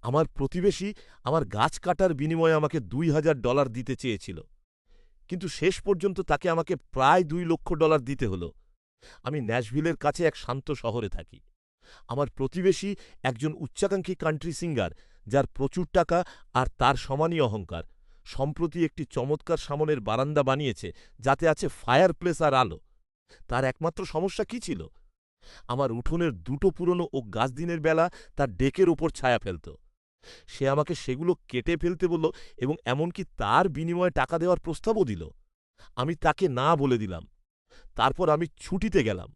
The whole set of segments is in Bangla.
আমার প্রতিবেশী আমার গাছ কাটার বিনিময়ে আমাকে $২,০০০ দিতে চেয়েছিল, কিন্তু শেষ পর্যন্ত তাকে আমাকে প্রায় $২,০০,০০০ দিতে হলো। আমি ন্যাশভিলের কাছে এক শান্ত শহরে থাকি। আমার প্রতিবেশী একজন উচ্চাকাঙ্ক্ষী কান্ট্রি সিঙ্গার, যার প্রচুর টাকা আর তার সমানই অহংকার, সম্প্রতি একটি চমৎকার সামনের বারান্দা বানিয়েছে যাতে আছে ফায়ারপ্লেস আর আলো। তার একমাত্র সমস্যা কি ছিল? আমার উঠোনের দুটো পুরনো ওক গাছ দিনের বেলা তার ডেকের ওপর ছায়া ফেলত। সে আমাকে সেগুলো কেটে ফেলতে বলল এবং এমনকি তার বিনিময়ে টাকা দেওয়ার প্রস্তাবও দিল। আমি তাকে না বলে দিলাম। তারপর আমি ছুটিতে গেলাম।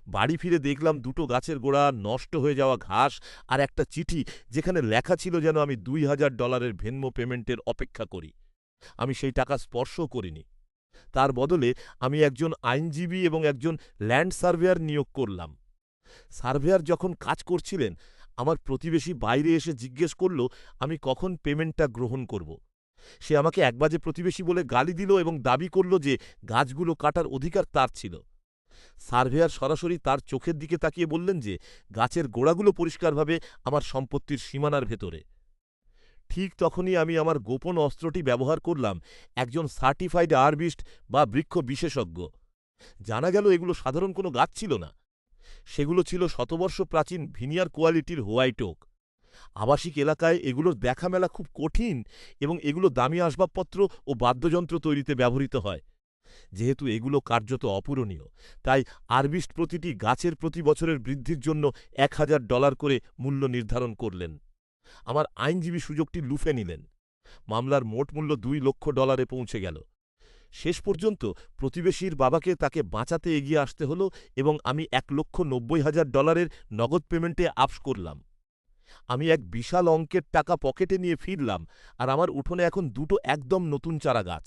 বাড়ি ফিরে দেখলাম দুটো গাছের গোড়া, নষ্ট হয়ে যাওয়া ঘাস আর একটা চিঠি যেখানে লেখা ছিল যেন আমি $২,০০০ ভেনমো পেমেন্টের অপেক্ষা করি। আমি সেই টাকা স্পর্শও করিনি। তার বদলে আমি একজন আইনজীবী এবং একজন ল্যান্ড সার্ভেয়ার নিয়োগ করলাম। সার্ভেয়ার যখন কাজ করছিলেন, আমার প্রতিবেশী বাইরে এসে জিজ্ঞেস করল আমি কখন পেমেন্টটা গ্রহণ করব। সে আমাকে একবাজে প্রতিবেশী বলে গালি দিল এবং দাবি করল যে গাছগুলো কাটার অধিকার তার ছিল। সার্ভেয়ার সরাসরি তার চোখের দিকে তাকিয়ে বললেন যে গাছের গোড়াগুলো পরিষ্কারভাবে আমার সম্পত্তির সীমানার ভেতরে। ঠিক তখনই আমি আমার গোপন অস্ত্রটি ব্যবহার করলাম, একজন সার্টিফাইড আরবিস্ট বা বৃক্ষ বিশেষজ্ঞ। জানা গেল এগুলো সাধারণ কোনো গাছ ছিল না। সেগুলো ছিল শতবর্ষ প্রাচীন ভিনিয়ার কোয়ালিটির হোয়াইট ওক। আবাসিক এলাকায় এগুলোর দেখা মেলা খুব কঠিন এবং এগুলো দামি আসবাবপত্র ও বাদ্যযন্ত্র তৈরিতে ব্যবহৃত হয়। যেহেতু এগুলো কার্যত অপূরণীয়, তাই আরবিস্ট প্রতিটি গাছের প্রতি বছরের বৃদ্ধির জন্য $১,০০০ করে মূল্য নির্ধারণ করলেন। আমার আইনজীবী সুযোগটি লুফে নিলেন। মামলার মোট মূল্য $২,০০,০০০ পৌঁছে গেল। শেষ পর্যন্ত প্রতিবেশীর বাবাকে তাকে বাঁচাতে এগিয়ে আসতে হলো এবং আমি $১,৯০,০০০ নগদ পেমেন্টে আপস করলাম। আমি এক বিশাল অঙ্কের টাকা পকেটে নিয়ে ফিরলাম আর আমার উঠোনে এখন দুটো একদম নতুন চারা গাছ।